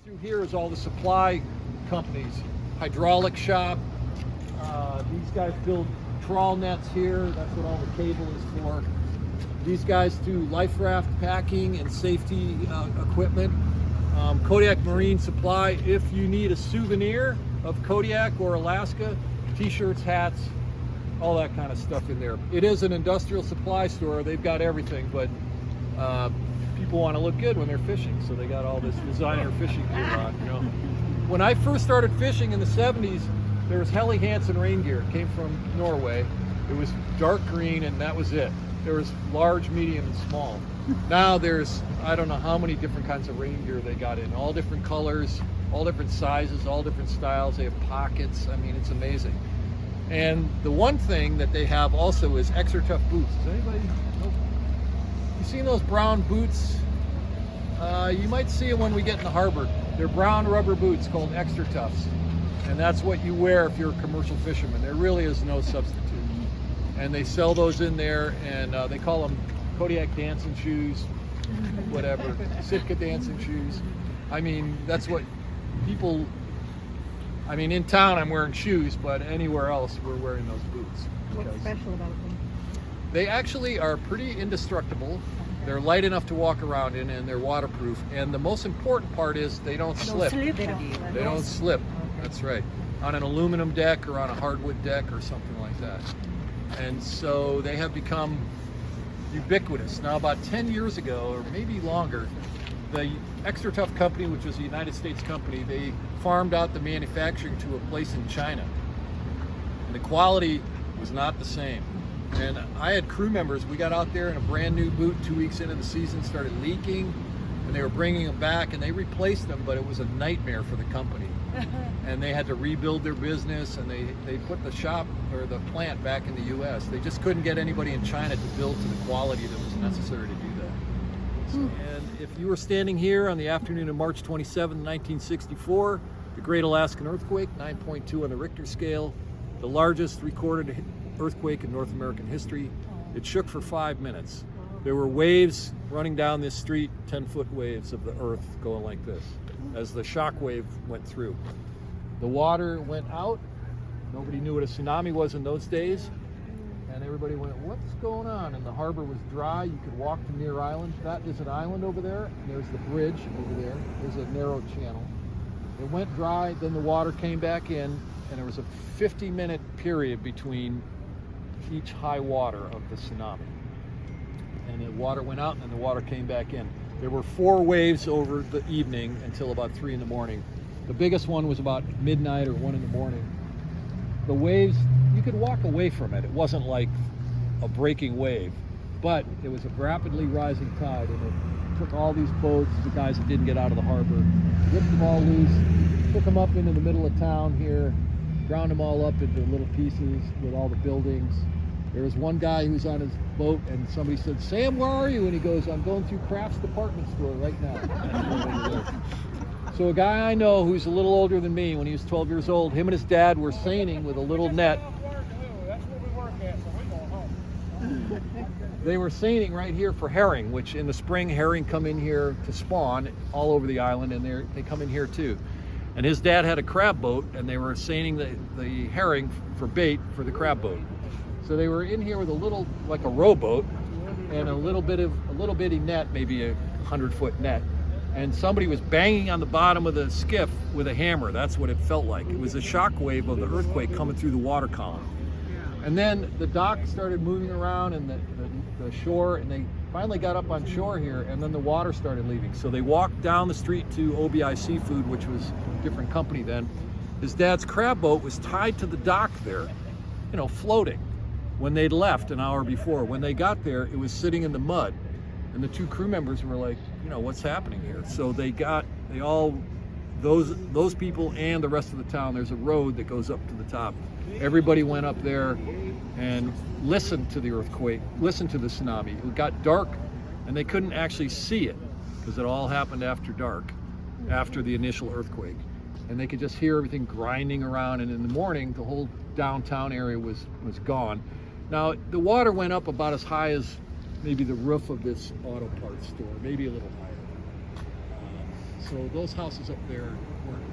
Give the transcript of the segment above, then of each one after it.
Through here is all the supply companies, hydraulic shop. These guys build trawl nets here. That's what all the cable is for. These guys do life raft packing and safety equipment. Kodiak Marine Supply, if you need a souvenir of Kodiak or Alaska, t-shirts, hats, all that kind of stuff in there. It is an industrial supply store. They've got everything, but people want to look good when they're fishing, so they got all this designer fishing gear on, you know. When I first started fishing in the 70s, there was Helly Hansen rain gear. It came from Norway. It was dark green, and that was it. There was large, medium, and small. Now there's, I don't know how many different kinds of rain gear they got in, all different colors, all different sizes, all different styles. They have pockets. I mean, it's amazing. And the one thing that they have also is extra tough boots. Does anybody know? You seen those brown boots? You might see them when we get in the harbor. They're brown rubber boots called extra toughs. And that's what you wear if you're a commercial fisherman. There really is no substitute. And they sell those in there, and they call them Kodiak dancing shoes, whatever, Sitka dancing shoes. I mean, that's what people, I mean, in town I'm wearing shoes, but anywhere else we're wearing those boots. What's special about them? They actually are pretty indestructible. They're light enough to walk around in, and they're waterproof. And the most important part is they don't slip. They don't slip. That's right. On an aluminum deck or on a hardwood deck or something like that. And so they have become ubiquitous. Now, about 10 years ago, or maybe longer, the Extra Tough company, which was a United States company, they farmed out the manufacturing to a place in China. And the quality was not the same. And I had crew members, we got out there in a brand new boot 2 weeks into the season, started leaking, and they were bringing them back, and they replaced them, but it was a nightmare for the company. And they had to rebuild their business, and they put the shop or the plant back in the U.S. They just couldn't get anybody in China to build to the quality that was necessary to do that. So, and if you were standing here on the afternoon of March 27, 1964, the Great Alaskan Earthquake, 9.2 on the Richter scale, the largest recorded earthquake in North American history. It shook for 5 minutes. There were waves running down this street, 10-foot waves of the earth going like this as the shock wave went through. The water went out. Nobody knew what a tsunami was in those days. And everybody went, what's going on? And the harbor was dry. You could walk to near island. That is an island over there. And there's the bridge over there. There's a narrow channel. It went dry, then the water came back in, and there was a 50-minute period between each high water of the tsunami. And the water went out, and then the water came back in. There were 4 waves over the evening until about 3 in the morning. The biggest one was about midnight or 1 in the morning. The waves, you could walk away from it. It wasn't like a breaking wave, but it was a rapidly rising tide, and it took all these boats, the guys that didn't get out of the harbor, ripped them all loose, took them up into the middle of town here, ground them all up into little pieces with all the buildings. There was one guy who was on his boat, and somebody said, Sam, where are you? And he goes, I'm going through Kraft's department store right now. So a guy I know who's a little older than me, when he was 12 years old, him and his dad were seining with a little net. That's where we work at, so we're going home. They were seining right here for herring, which in the spring, herring come in here to spawn all over the island, and they come in here too. And his dad had a crab boat, and they were seining the herring for bait for the crab boat. So they were in here with a little, like a rowboat, and a little bitty net, maybe a 100-foot net. And somebody was banging on the bottom of the skiff with a hammer. That's what it felt like. It was a shock wave of the earthquake coming through the water column. And then the dock started moving around, and the shore, and they finally got up on shore here, and then the water started leaving. So they walked down the street to OBI Seafood, which was a different company then. His dad's crab boat was tied to the dock there, you know, floating. When they'd left an hour before, when they got there, it was sitting in the mud. And the 2 crew members were like, you know, what's happening here? So those people and the rest of the town, there's a road that goes up to the top. Everybody went up there and listened to the earthquake, listened to the tsunami. It got dark, and they couldn't actually see it because it all happened after dark, after the initial earthquake. And they could just hear everything grinding around, and in the morning, the whole downtown area was gone. Now, the water went up about as high as maybe the roof of this auto parts store, maybe a little higher. So those houses up there weren't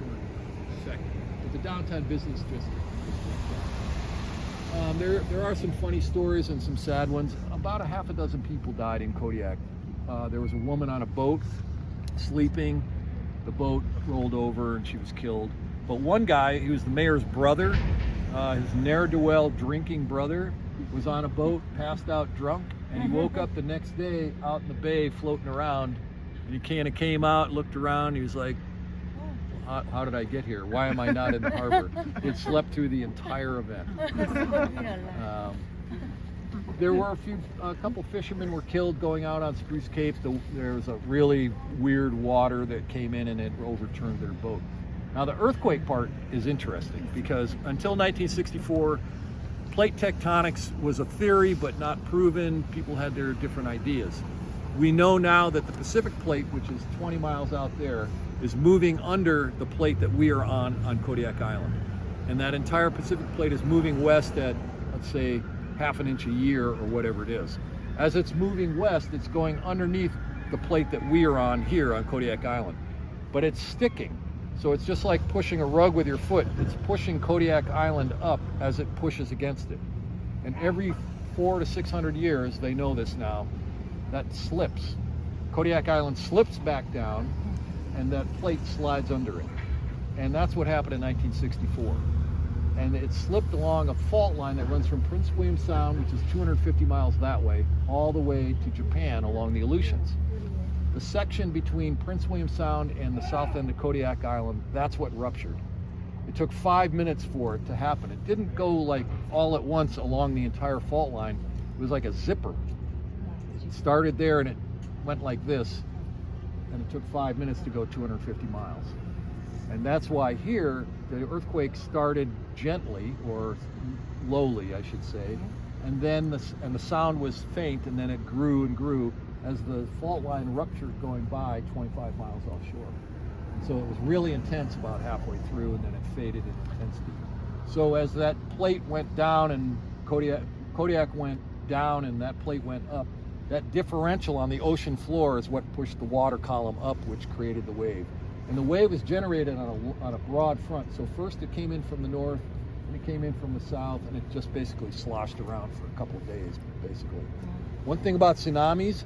affected. But the downtown business district was wrecked out. There are some funny stories and some sad ones. About a half a dozen people died in Kodiak. There was a woman on a boat sleeping. The boat rolled over and she was killed. But one guy, he was the mayor's brother, his ne'er-do-well drinking brother, was on a boat, passed out drunk, and he woke up the next day out in the bay floating around. And he kind of came out, looked around, he was like, how did I get here? Why am I not in the harbor? He slept through the entire event. There were a couple fishermen were killed going out on Spruce Cape. There was a really weird water that came in and it overturned their boat. Now the earthquake part is interesting because until 1964, plate tectonics was a theory but not proven. People had their different ideas. We know now that the Pacific plate, which is 20 miles out there, is moving under the plate that we are on Kodiak Island. And that entire Pacific plate is moving west at, let's say, half an inch a year or whatever it is. As it's moving west, it's going underneath the plate that we are on here on Kodiak Island. But it's sticking. So it's just like pushing a rug with your foot. It's pushing Kodiak Island up as it pushes against it. And every 400 to 600 years, they know this now, that slips. Kodiak Island slips back down and that plate slides under it. And that's what happened in 1964. And it slipped along a fault line that runs from Prince William Sound, which is 250 miles that way, all the way to Japan along the Aleutians. The section between Prince William Sound and the south end of Kodiak Island, that's what ruptured. It took 5 minutes for it to happen. It didn't go like all at once along the entire fault line. It was like a zipper. It started there and it went like this, and it took 5 minutes to go 250 miles. And that's why here, the earthquake started gently, or lowly, I should say, and then the sound was faint, and then it grew and grew as the fault line ruptured going by 25 miles offshore. And so it was really intense about halfway through, and then it faded in intensity. So as that plate went down and Kodiak went down and that plate went up, that differential on the ocean floor is what pushed the water column up, which created the wave. And the wave was generated on a broad front. So first it came in from the north, and it came in from the south, and it just basically sloshed around for a couple of days, basically. One thing about tsunamis,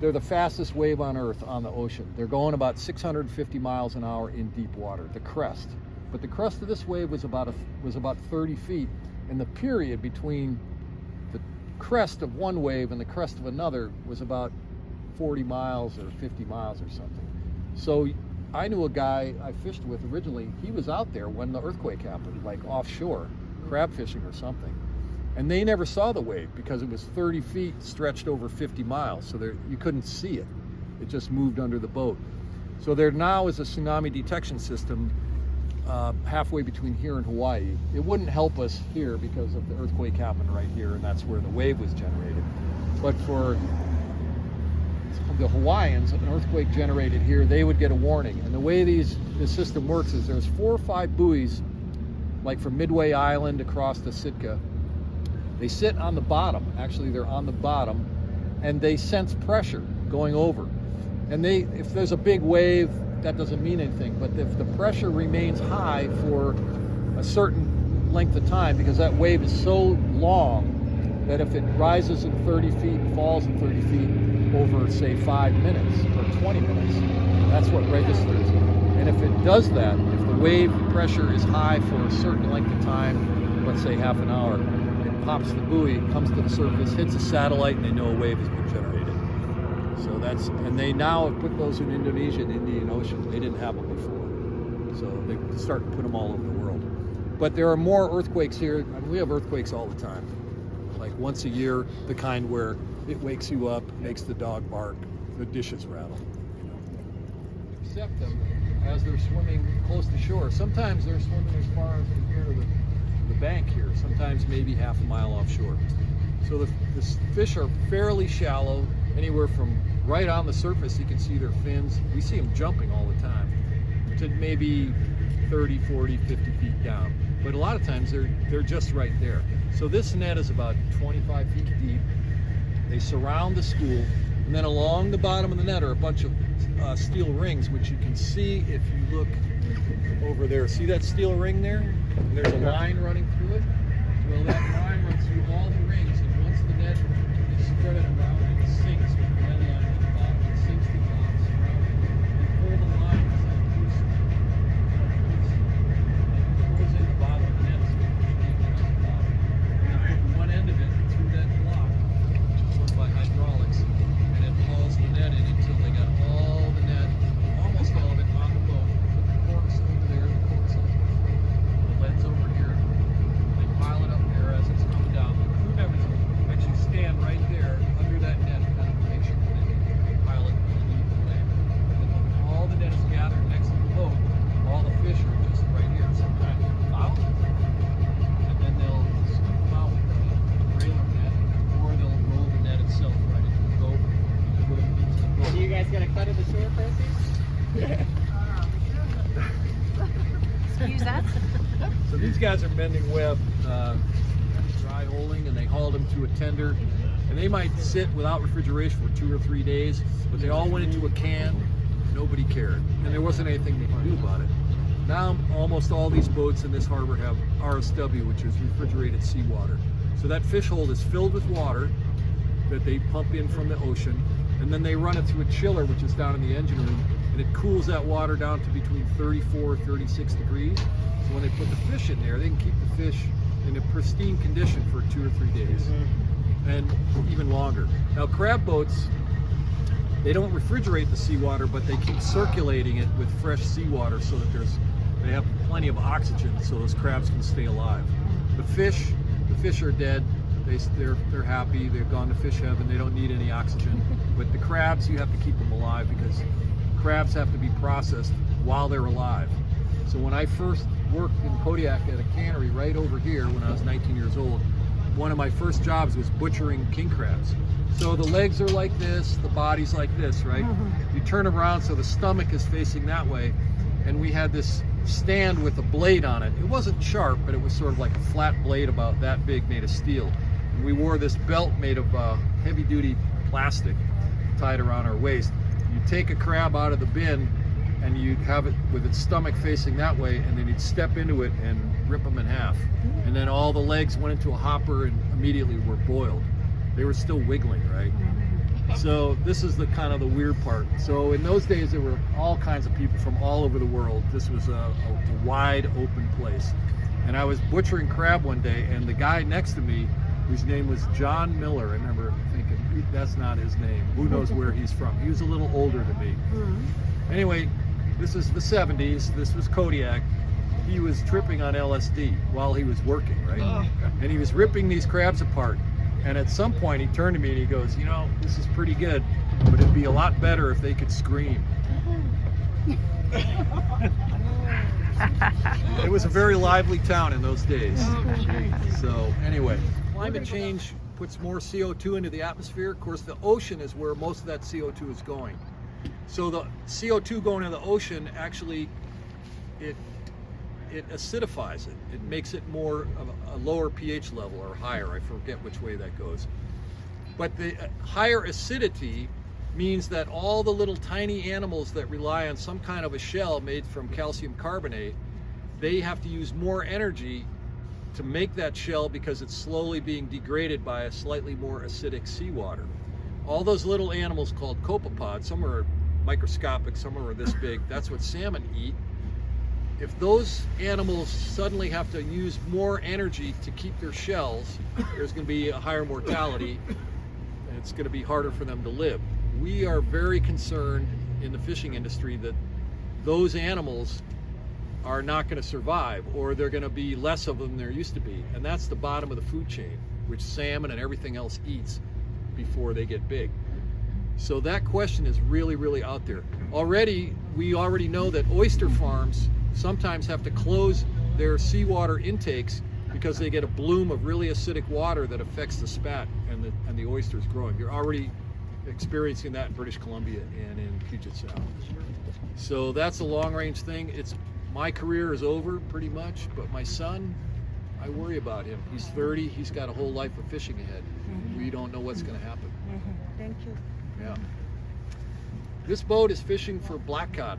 they're the fastest wave on Earth on the ocean. They're going about 650 miles an hour in deep water, the crest. But the crest of this wave was about 30 feet, and the period between the crest of one wave and the crest of another was about 40 miles or 50 miles or something. So I knew a guy I fished with originally. He was out there when the earthquake happened, like offshore, crab fishing or something. And they never saw the wave because it was 30 feet stretched over 50 miles. So you couldn't see it. It just moved under the boat. So there now is a tsunami detection system halfway between here and Hawaii. It wouldn't help us here because of the earthquake happened right here, and that's where the wave was generated. But for the Hawaiians, an earthquake generated here, they would get a warning. And the way this system works is there's 4 or 5 buoys, like from Midway Island across to Sitka. They sit on the bottom. Actually, they're on the bottom, and they sense pressure going over. And if there's a big wave, that doesn't mean anything. But if the pressure remains high for a certain length of time, because that wave is so long that if it rises in 30 feet and falls in 30 feet over, say, 5 minutes or 20 minutes, that's what registers. And if it does that, if the wave pressure is high for a certain length of time, let's say half an hour, it pops the buoy, comes to the surface, hits a satellite, and they know a wave has been generated. So and they now have put those in Indonesia and Indian Ocean. They didn't have them before. So they start to put them all over the world. But there are more earthquakes here. I mean, we have earthquakes all the time. Like once a year, the kind where it wakes you up, makes the dog bark, the dishes rattle. Except them as they're swimming close to shore. Sometimes they're swimming as far as here to the bank here, sometimes maybe half a mile offshore. So the fish are fairly shallow, anywhere from right on the surface, you can see their fins. We see them jumping all the time, to maybe 30, 40, 50 feet down. But a lot of times they're just right there. So this net is about 25 feet deep. They surround the school. And then along the bottom of the net are a bunch of steel rings, which you can see if you look over there. See that steel ring there? And there's a line running through it. Well, that line runs through all the rings, and once the net is spread around, it sinks with the net line at the bottom. It sinks the tops around it. You pull the line, it's like loose. It goes in the bottom of the net, so it's hanging on the bottom. And you put one end of it through that block, which is run by hydraulics, and it hauls the net in until they got all the net, almost all of it, on the boat. Put the corks over there, the corks on the leads over here. They pile it up there as it's coming down. The crew members will actually stand right there under that net to make sure that they pile it and lead the way. And then when all the net is gathered next to the boat, all the fish are just right here. Sometimes thousands, and then they'll scoop them out with a trailer net, or they'll roll the net itself right into the boat and put them into the boat. So you guys got a cut of the shore, Percy? Excuse us? So these guys are mending web, dry holing, and they hauled them to a tender. And they might sit without refrigeration for 2 or 3 days, but they all went into a can. Nobody cared, and there wasn't anything they could do about it. Now almost all these boats in this harbor have RSW, which is refrigerated seawater. So that fish hold is filled with water that they pump in from the ocean, and then they run it through a chiller, which is down in the engine room, and it cools that water down to between 34 and 36 degrees. So when they put the fish in there, they can keep the fish in a pristine condition for 2 or 3 days, and even longer. Now crab boats, they don't refrigerate the seawater, but they keep circulating it with fresh seawater so that they have plenty of oxygen so those crabs can stay alive. The fish are dead. They're happy. They've gone to fish heaven. They don't need any oxygen. But the crabs, you have to keep them alive because crabs have to be processed while they're alive. So when I first worked in Kodiak at a cannery right over here when I was 19 years old, one of my first jobs was butchering king crabs. So the legs are like this, the body's like this, right? You turn around so the stomach is facing that way, and we had this stand with a blade on it. It wasn't sharp, but it was sort of like a flat blade about that big made of steel. And we wore this belt made of heavy-duty plastic tied around our waist. You take a crab out of the bin, and you'd have it with its stomach facing that way, and then you'd step into it and rip them in half. And then all the legs went into a hopper and immediately were boiled. They were still wiggling, right? So this is the kind of the weird part. So in those days, there were all kinds of people from all over the world. This was a wide open place. And I was butchering crab one day, and the guy next to me, whose name was John Miller, I remember thinking, that's not his name. Who knows where he's from? He was a little older than me. Anyway, this is the 70s. This was Kodiak. He was tripping on LSD while he was working, right? And he was ripping these crabs apart. And at some point he turned to me and he goes, you know, this is pretty good, but it'd be a lot better if they could scream. It was a very lively town in those days. So anyway, climate change puts more CO2 into the atmosphere. Of course, the ocean is where most of that CO2 is going. So the CO2 going into the ocean actually, it acidifies it. It makes it more of a lower pH level or higher. I forget which way that goes. But the higher acidity means that all the little tiny animals that rely on some kind of a shell made from calcium carbonate, they have to use more energy to make that shell because it's slowly being degraded by a slightly more acidic seawater. All those little animals called copepods, some are microscopic, some are this big, that's what salmon eat. If those animals suddenly have to use more energy to keep their shells, there's going to be a higher mortality, and it's going to be harder for them to live. We are very concerned in the fishing industry that those animals are not going to survive, or they're going to be less of them than there used to be. And that's the bottom of the food chain, which salmon and everything else eats before they get big. So that question is really, really out there. We already know that oyster farms sometimes have to close their seawater intakes because they get a bloom of really acidic water that affects the spat and the oysters growing. You're already experiencing that in British Columbia and in Puget Sound. So that's a long-range thing. My career is over pretty much, but my son, I worry about him. He's 30, he's got a whole life of fishing ahead. We don't know what's going to happen. Thank you. Yeah. This boat is fishing for blackcod.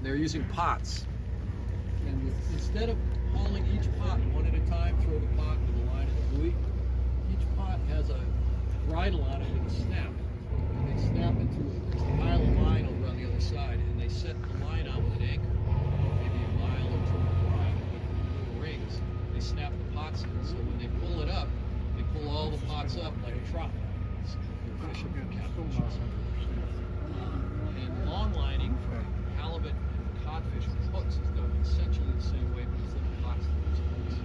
They're using pots. And instead of hauling each pot one at a time, throw the pot with the line of the buoy, each pot has a bridle on it with a snap. And they snap into a pile of line over on the other side, and they set the line out with an anchor, maybe a mile or 2 wide with little rings. They snap the pots in, so when they pull it up, they pull all the pots up like a trout. They're fishing for catfish. And long lining for halibut and codfish with hooks is done essentially the same way, but instead of pots, there's hooks.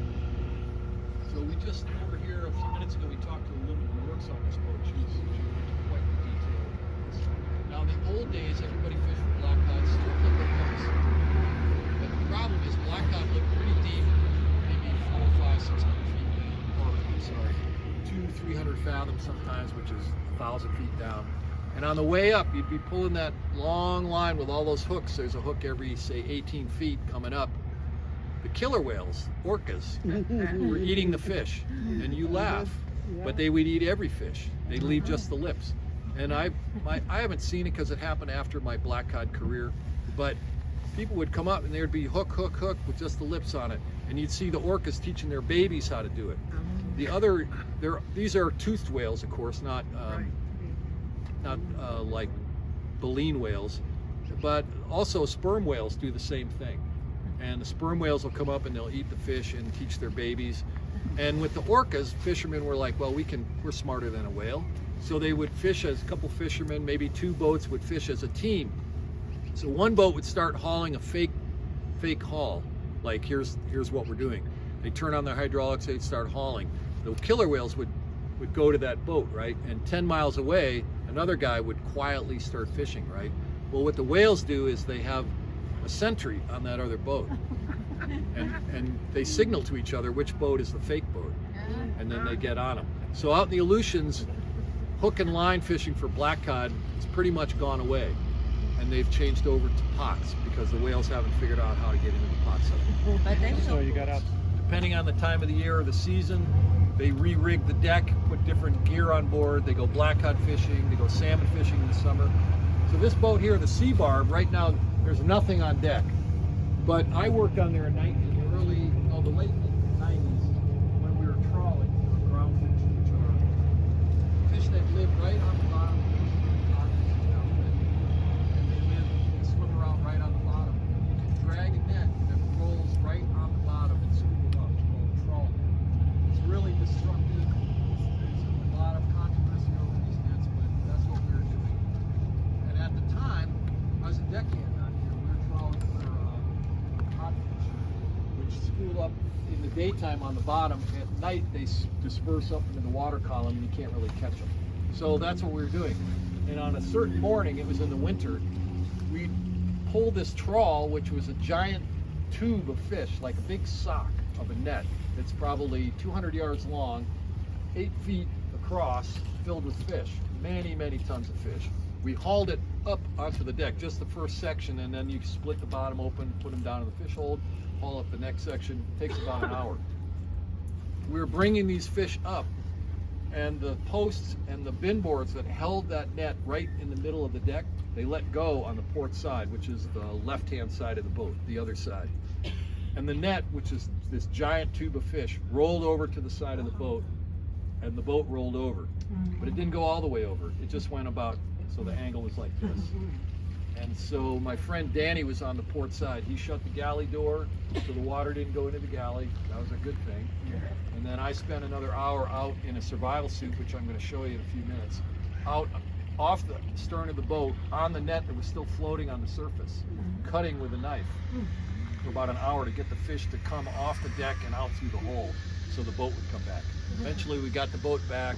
So we just, over here, a few minutes ago, we talked to a woman who works on this boat. She went into quite the detail. Now, in the old days, everybody fished for blackcod strictly with hooks. But the problem is blackcod live pretty deep, maybe 400, 500, 600 feet down, or I'm sorry, 200, 300 fathoms sometimes, which is 1,000 feet down. And on the way up, you'd be pulling that long line with all those hooks. There's a hook every, say, 18 feet coming up. The killer whales, orcas, were eating the fish. And you laugh, but they would eat every fish. They'd leave just the lips. And I haven't seen it because it happened after my blackcod career, but people would come up and there'd be hook, hook, hook with just the lips on it. And you'd see the orcas teaching their babies how to do it. These are toothed whales, of course, not like baleen whales, but also sperm whales do the same thing. And the sperm whales will come up and they'll eat the fish and teach their babies. And with the orcas, fishermen were like, well, we're smarter than a whale. So they would fish as a couple fishermen, maybe 2 boats would fish as a team. So one boat would start hauling a fake haul, like here's what we're doing. They turn on their hydraulics, they'd start hauling. The killer whales would go to that boat, right? And 10 miles away, another guy would quietly start fishing, right? Well, what the whales do is they have a sentry on that other boat. And they signal to each other which boat is the fake boat. And then they get on them. So out in the Aleutians, hook and line fishing for blackcod has pretty much gone away. And they've changed over to pots because the whales haven't figured out how to get into the pots. So you got out. Depending on the time of the year or the season, they re-rig the deck, put different gear on board. They go blackcod fishing, they go salmon fishing in the summer. So this boat here, the Sea Barb, right now there's nothing on deck. But I worked on there in the late 90s when we were trawling for groundfish, which are fish that live right on the bottom. And they swim around right on the bottom. You can drag a net that rolls right on the bottom and scoop them up. It's called trawling. It's really destructive. There's a lot of controversy over these nets, but that's what we were doing. And at the time, I was a deckhand on here. We were trawling for codfish, which spool up in the daytime on the bottom. At night, they disperse up into the water column and you can't really catch them. So that's what we were doing. And on a certain morning, it was in the winter, we pulled this trawl, which was a giant tube of fish, like a big sock of a net. It's probably 200 yards long, 8 feet across, filled with fish. Many, many tons of fish. We hauled it up onto the deck, just the first section, and then you split the bottom open, put them down in the fish hold, haul up the next section. It takes about an hour. We were bringing these fish up, and the posts and the bin boards that held that net right in the middle of the deck, they let go on the port side, which is the left-hand side of the boat, the other side. And the net, which is this giant tube of fish, rolled over to the side of the boat, and the boat rolled over. But it didn't go all the way over. It just went about, so the angle was like this. And so my friend Danny was on the port side. He shut the galley door so the water didn't go into the galley. That was a good thing. And then I spent another hour out in a survival suit, which I'm going to show you in a few minutes, out off the stern of the boat on the net that was still floating on the surface, cutting with a knife for about an hour to get the fish to come off the deck and out through the hole so the boat would come back. Eventually we got the boat back.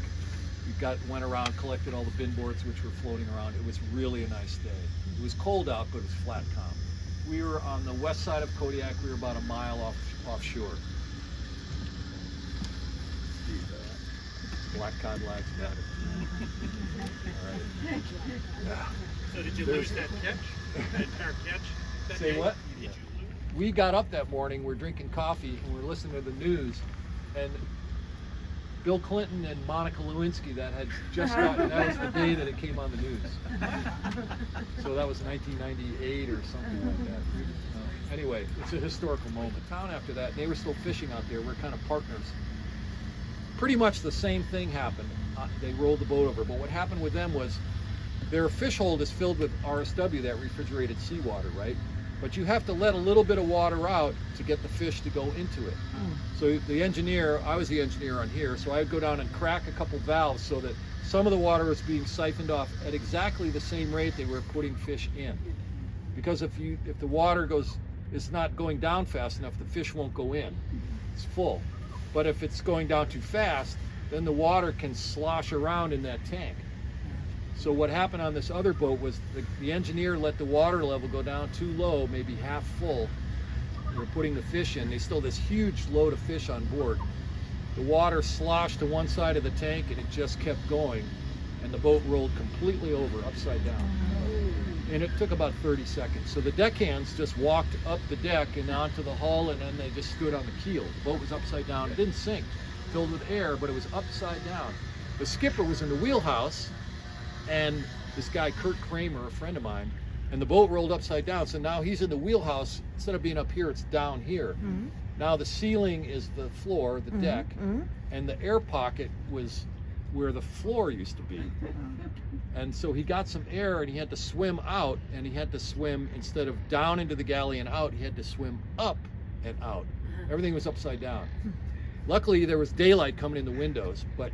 We went around, collected all the bin boards which were floating around. It was really a nice day. It was cold out, but it was flat calm. We were on the west side of Kodiak. We were about a mile offshore. Black cod lives matter. All right. Yeah. So did you lose that catch? That entire catch? That Say day? what? Did you lose? We got up that morning, we're drinking coffee, and we're listening to the news, and Bill Clinton and Monica Lewinsky that had just gotten, that was the day that it came on the news. So that was 1998 or something like that. Anyway, it's a historical moment. Town after that, they were still fishing out there. We're kind of partners. Pretty much the same thing happened. They rolled the boat over, but what happened with them was their fish hold is filled with RSW, that refrigerated seawater, right? But you have to let a little bit of water out to get the fish to go into it. So the engineer, I was the engineer on here, so I would go down and crack a couple valves so that some of the water was being siphoned off at exactly the same rate they were putting fish in. Because if the water is not going down fast enough, the fish won't go in. It's full. But if it's going down too fast, then the water can slosh around in that tank. So what happened on this other boat was the engineer let the water level go down too low, maybe half full. They were putting the fish in. They still had this huge load of fish on board. The water sloshed to one side of the tank and it just kept going. And the boat rolled completely over, upside down. And it took about 30 seconds. So the deckhands just walked up the deck and onto the hull, and then they just stood on the keel. The boat was upside down. It didn't sink, filled with air, but it was upside down. The skipper was in the wheelhouse, and this guy, Kurt Kramer, a friend of mine, and the boat rolled upside down. So now he's in the wheelhouse. Instead of being up here, it's down here. Now the ceiling is the floor, the deck, and the air pocket was where the floor used to be. And so he got some air and he had to swim out, and he had to swim, instead of down into the galley and out, he had to swim up and out. Everything was upside down. Luckily there was daylight coming in the windows, but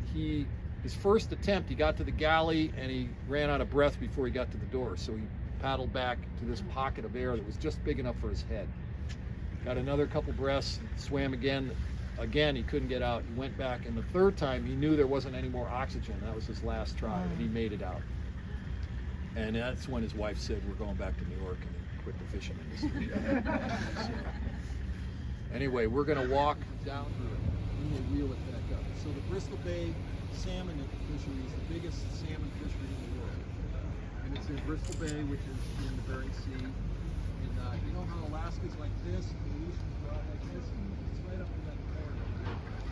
his first attempt, he got to the galley and he ran out of breath before he got to the door. So he paddled back to this pocket of air that was just big enough for his head. Got another couple breaths, swam again. Again, he couldn't get out. He went back, and the third time he knew there wasn't any more oxygen. That was his last try, and he made it out. And that's when his wife said, "We're going back to New York," and he quit the fishing industry. So, anyway, we're going to walk down here and we'll reel it back up. So the Bristol Bay Salmon fishery is the biggest salmon fishery in the world. And it's in Bristol Bay, which is in the Bering Sea. And you know how Alaska's like this, and the ocean's broad like this? It's right up in that corner.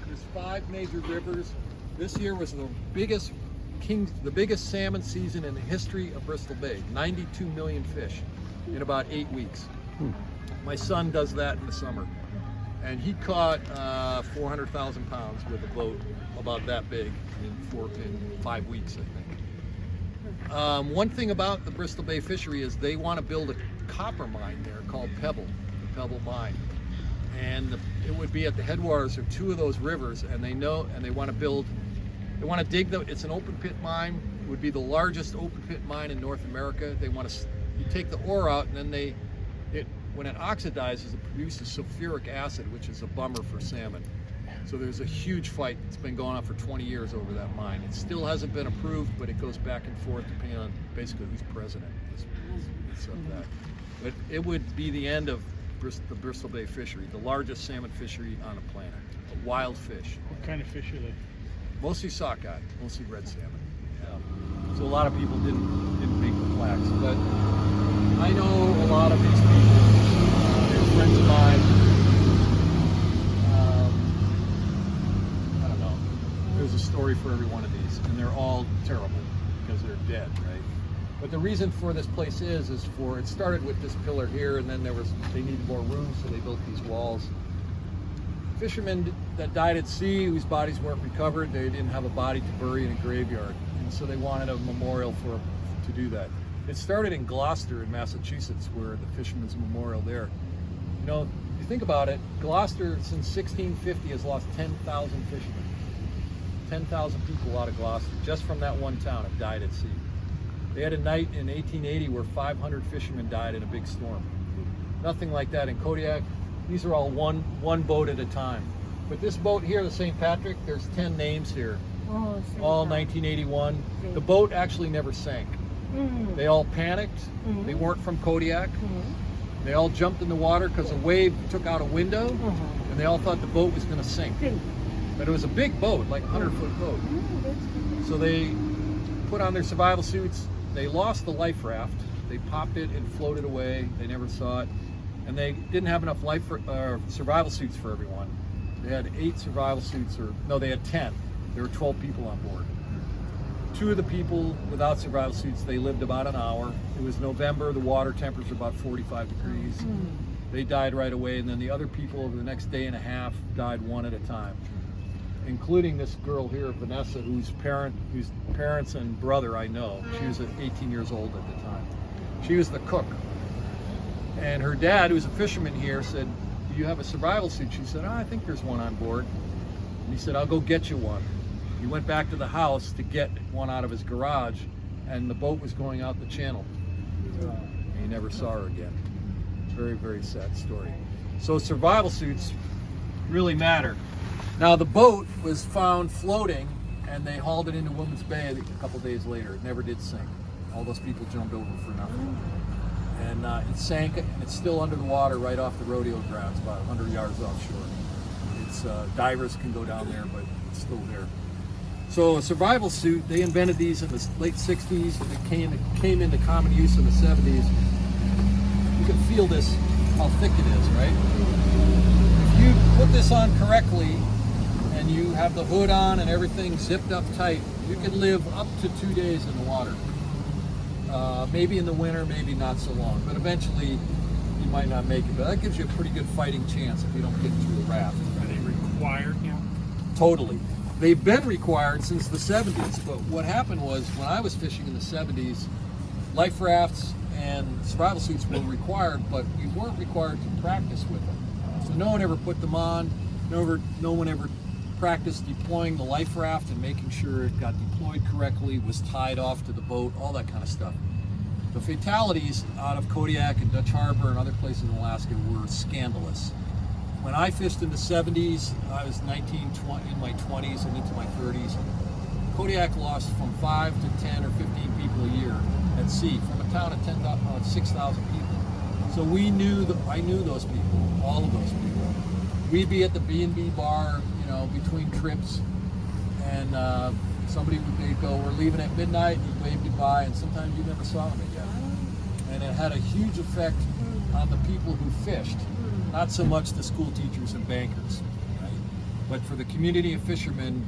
There's 5 major rivers. This year was the biggest salmon season in the history of Bristol Bay. 92 million fish in about 8 weeks. My son does that in the summer. And he caught 400,000 pounds with a boat about that big in 5 weeks, I think. One thing about the Bristol Bay fishery is they want to build a copper mine there called Pebble, the Pebble Mine. And it would be at the headwaters of 2 of those rivers, and they want to dig it's an open pit mine. It would be the largest open pit mine in North America. You take the ore out, and then when it oxidizes, it produces sulfuric acid, which is a bummer for salmon. So there's a huge fight that's been going on for 20 years over that mine. It still hasn't been approved, but it goes back and forth depending on basically who's president. But it would be the end of the Bristol Bay fishery, the largest salmon fishery on the planet. A wild fish. What kind of fish are they? Mostly sockeye, mostly red salmon. So a lot of people didn't make the plaques, but I know a lot of these people. They're friends of mine. I don't know. There's a story for every one of these, and they're all terrible because they're dead, right? But the reason for this place is it started with this pillar here, and then they needed more room, so they built these walls. Fishermen that died at sea, whose bodies weren't recovered, they didn't have a body to bury in a graveyard, and so they wanted a memorial to do that. It started in Gloucester in Massachusetts, where the Fisherman's Memorial there. You know, you think about it, Gloucester since 1650 has lost 10,000 fishermen. 10,000 people out of Gloucester, just from that one town, have died at sea. They had a night in 1880 where 500 fishermen died in a big storm. Nothing like that in Kodiak. These are all one boat at a time. But this boat here, the St. Patrick, there's 10 names here. All 1981. The boat actually never sank. They all panicked. They weren't from Kodiak. They all jumped in the water because a wave took out a window, and they all thought the boat was going to sink. But it was a big boat, like a 100-foot boat. So they put on their survival suits. They lost the life raft. They popped it and floated away. They never saw it. And they didn't have enough survival suits for everyone. They had 8 survival suits, they had 10. There were 12 people on board. 2 of the people without survival suits, they lived about an hour. It was November, the water temperature about 45 degrees. They died right away, and then the other people over the next day and a half died one at a time, including this girl here, Vanessa, whose parents and brother I know. She was 18 years old at the time. She was the cook. And her dad, who's a fisherman here, said, "Do you have a survival suit?" She said, "Oh, I think there's one on board." And he said, "I'll go get you one." He went back to the house to get one out of his garage, and the boat was going out the channel. He never saw her again. Very, very sad story. So survival suits really matter. Now the boat was found floating, and they hauled it into Woman's Bay a couple days later. It never did sink. All those people jumped over for nothing. And it sank, and it's still under the water right off the rodeo grounds, about 100 yards offshore. It's divers can go down there, but it's still there. So a survival suit, they invented these in the late 60s. It came into common use in the 70s. You can feel this, how thick it is, right? If you put this on correctly, and you have the hood on and everything zipped up tight, you can live up to 2 days in the water. Maybe in the winter, maybe not so long, but eventually you might not make it. But that gives you a pretty good fighting chance if you don't get into a raft. Are they required now? Totally. They've been required since the 70s, but what happened was when I was fishing in the 70s, life rafts and survival suits were required, but we weren't required to practice with them. So no one ever put them on, no one ever practiced deploying the life raft and making sure it got deployed correctly, was tied off to the boat, all that kind of stuff. The fatalities out of Kodiak and Dutch Harbor and other places in Alaska were scandalous. When I fished in the 70s, I was 19, 20, in my 20s and into my 30s. Kodiak lost from 5 to 10 or 15 people a year at sea, from a town of 6,000 people. So I knew those people, all of those people. We'd be at the B&B bar, between trips, and they'd go, "We're leaving at midnight," and he'd wave goodbye, and sometimes you never saw them again. And it had a huge effect on the people who fished, not so much the school teachers and bankers, right? But for the community of fishermen,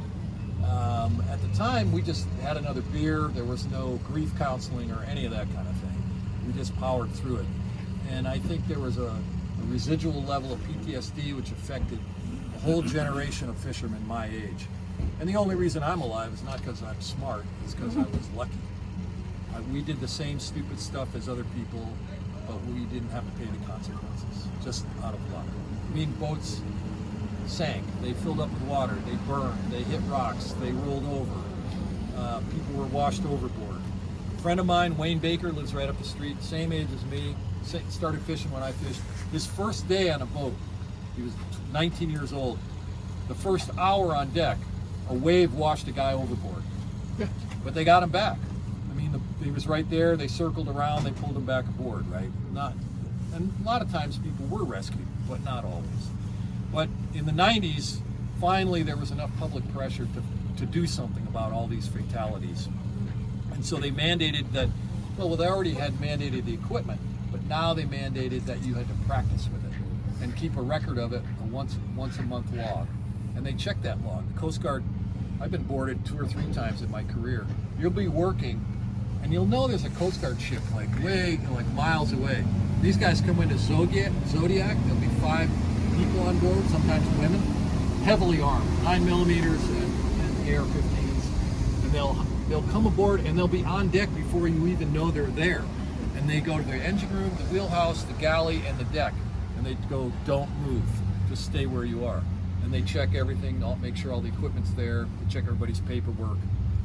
at the time, we just had another beer. There was no grief counseling or any of that kind of thing. We just powered through it. And I think there was a residual level of PTSD which affected a whole generation of fishermen my age. And the only reason I'm alive is not because I'm smart, it's because I was lucky. We did the same stupid stuff as other people, but we didn't have to pay the consequences, just out of luck. I mean, boats sank, they filled up with water, they burned, they hit rocks, they rolled over, people were washed overboard. A friend of mine, Wayne Baker, lives right up the street, same age as me, started fishing when I fished. His first day on a boat, he was 19 years old. The first hour on deck, a wave washed a guy overboard. But they got him back. I mean, he was right there, they circled around, they pulled him back aboard, right? And a lot of times people were rescued, but not always. But in the 90s, finally there was enough public pressure to do something about all these fatalities. And so they mandated that, well, they already had mandated the equipment, but now they mandated that you had to practice with it and keep a record of it, a once a month log. And they checked that log. The Coast Guard, I've been boarded 2 or 3 times in my career. You'll be working and you'll know there's a Coast Guard ship like miles away. These guys come into Zodiac, there'll be 5 people on board, sometimes women, heavily armed, 9mm and AR-15s, and they'll come aboard and they'll be on deck before you even know they're there. And they go to the engine room, the wheelhouse, the galley, and the deck, and they go, "Don't move, just stay where you are." And they check everything, make sure all the equipment's there, they check everybody's paperwork,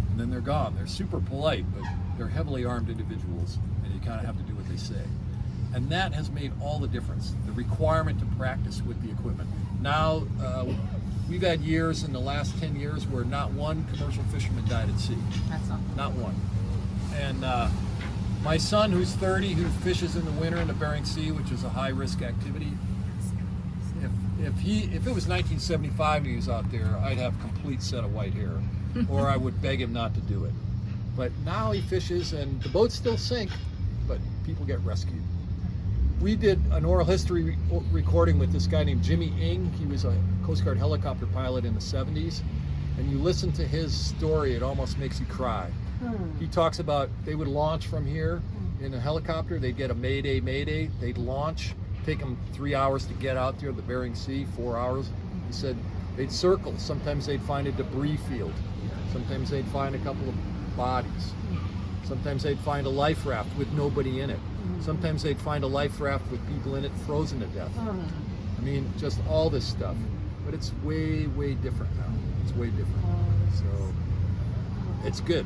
and then they're gone. They're super polite, but they're heavily armed individuals, and you kind of have to do what they say. And that has made all the difference, the requirement to practice with the equipment. Now, we've had years in the last 10 years where not one commercial fisherman died at sea. That's not one. And my son, who's 30, who fishes in the winter in the Bering Sea, which is a high-risk activity, if it was 1975 and he was out there, I'd have a complete set of white hair, or I would beg him not to do it. But now he fishes, and the boats still sink, but people get rescued. We did an oral history recording with this guy named Jimmy Ng. He was a Coast Guard helicopter pilot in the 70s, and you listen to his story, it almost makes you cry. He talks about they would launch from here in a helicopter. They'd get a mayday, mayday. They'd launch, take them 3 hours to get out there, the Bering Sea, 4 hours. He said they'd circle. Sometimes they'd find a debris field. Sometimes they'd find a couple of bodies. Sometimes they'd find a life raft with nobody in it. Sometimes they'd find a life raft with people in it frozen to death. I mean, just all this stuff. But it's way, way different now. It's way different. So it's good.